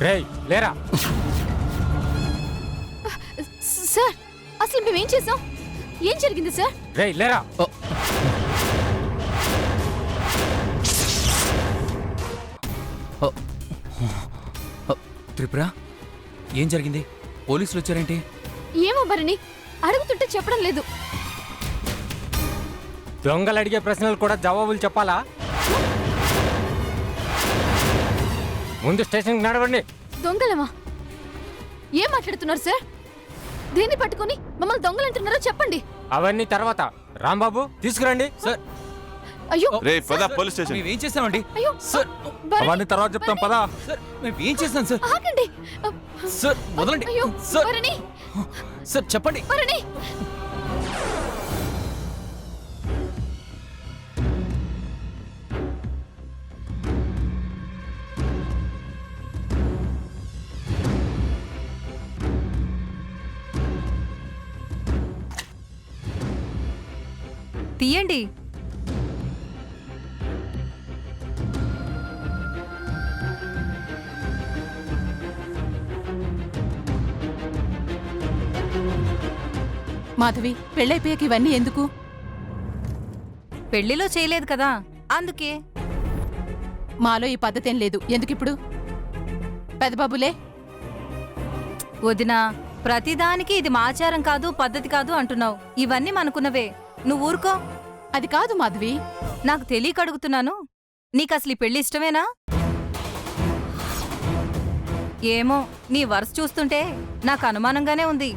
రేయ్ లేరా. సార్ అసలు మేమేం చేసాం? ఏం జరిగింది సార్? రేయ్ లేరా. త్రిపుర ఏం జరిగింది? పోలీసులు వచ్చారేంటి? ఏమో భరణి, అడుగుతుంటే చెప్పడం లేదు. దొంగలు అడిగే ప్రశ్నలు కూడా జవాబులు చెప్పాలా? ముందు స్టేషన్కి నడవండి. దొంగలమా? ఏం మాట్లాడుతున్నారు సార్? దేన్ని పట్టుకొని మమ్మల్ని దొంగలంటున్నారో చెప్పండి. అవన్నీ తర్వాత. రాంబాబు తీసుకురండి. సార్ అయ్యో రే పద పోలీస్ స్టేషన్. మేమేం చేస్తామండి? అయ్యో సార్ అవన్నీ తర్వాత చెప్తాం పదా. సార్ మేము ఏం చేస్తాం సార్? ఆగండి. సార్ వదలండి. అయ్యో సార్ భరణి, సార్ చెప్పండి. భరణి. తీయండి. మాధవి, పెళ్ళైపోయాక ఇవన్నీ ఎందుకు? పెళ్లిలో చేయలేదు కదా, అందుకే. మాలో ఈ పద్ధతేం లేదు. ఎందుకిప్పుడు? పెదబాబులే. వదినా, ప్రతిదానికి ఇది మా ఆచారం కాదు, పద్ధతి కాదు అంటున్నావు. ఇవన్నీ మనకున్నవే, నువ్వు ఊరుకో. అది కాదు మాధవి. నాకు తెలియక అడుగుతున్నాను. నీకసలు ఈ పెళ్లి ఇష్టమేనా? ఏమో, నీ వరుస చూస్తుంటే నాకు అనుమానంగానే ఉంది.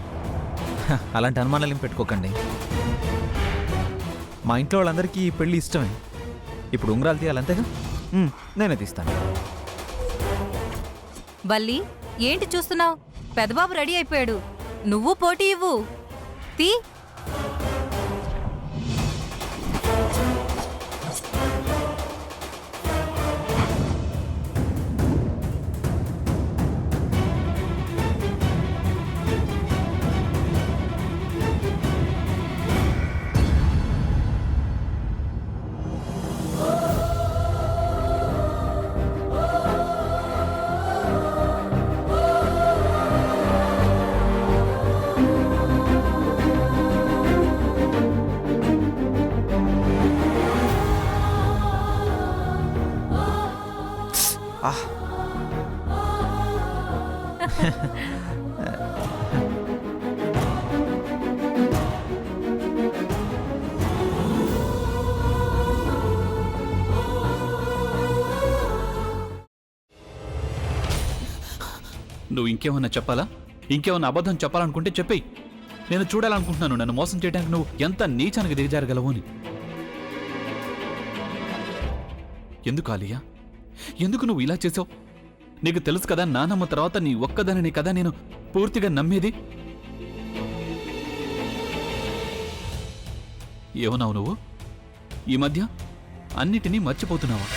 అలాంటి అనుమానాలు ఏం పెట్టుకోకండి. మా ఇంట్లో వాళ్ళందరికీ ఈ పెళ్ళి ఇష్టమే. ఇప్పుడు ఉంగరాలు తీయాలంతేగా? నేనే తీస్తాను. బల్లి, ఏంటి చూస్తున్నావు? పెదబాబు రెడీ అయిపోయాడు, నువ్వు పోటీ ఇవ్వు. తీ. నువ్వు ఇంకేమన్నా చెప్పాలా? ఇంకేమన్నా అబద్ధం చెప్పాలనుకుంటే చెప్పేయి. నేను చూడాలనుకుంటున్నాను నన్ను మోసం చేయడానికి నువ్వు ఎంత నీచానికి దిగజారగలవు అని. ఎందుకు ఆలియా, ఎందుకు నువ్వు ఇలా చేసావు? నీకు తెలుసు కదా, నానమ్మ తర్వాత నీ ఒక్కదానిని కదా నేను పూర్తిగా నమ్మేది. ఏమన్నావు నువ్వు? ఈ మధ్య అన్నిటినీ మర్చిపోతున్నావా?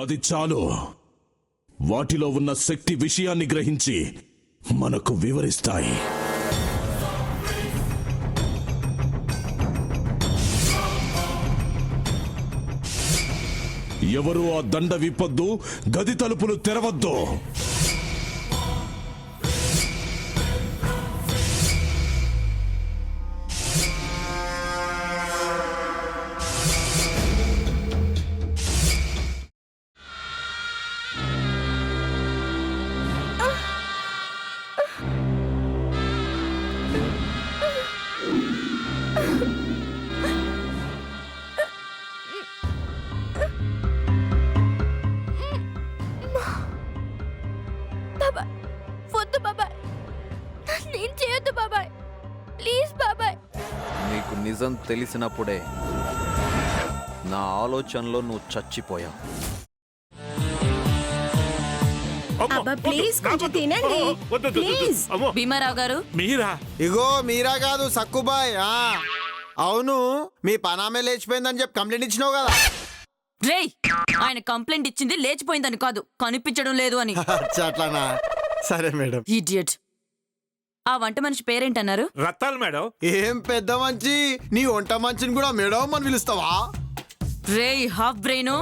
అది చాలు. వాటిలో ఉన్న శక్తి విషయాన్ని గ్రహించి మనకు వివరిస్తాయి. ఎవరు ఆ దండ విప్పొద్దు, గది తలుపులు తెరవద్దు. వద్దు బాబాయ్, నేను చేయొద్దు బాబాయ్, ప్లీజ్ బాబాయ్. నీకు నిజం తెలిసినప్పుడే నా ఆలోచనలో నువ్వు చచ్చిపోయావు. ప్లీజ్ కొంచెం తినండి ప్లీజ్. భీమారావు గారు, మీరా? ఇగో మీరా కాదు సక్కుబాయ్. అవును, మీ పనామే లేచిపోయిందని చెప్పి కంప్లైంట్ ఇచ్చినావు కదా. రేయ్, ఆయన కంప్లైంట్ ఇచ్చింది లేచిపోయిందని కాదు, కనిపించడం లేదు అని. అట్లానా? సరే మేడం. ఇడియట్. ఆ వంట మనిషి పేరేంటన్నారు? రత్తాలు మేడం. ఏం పెద్ద మంచి, నీ వంట మంచిని కూడా మేడం అని పిలుస్తావా? రేయ్ హాఫ్ బ్రెయిన్,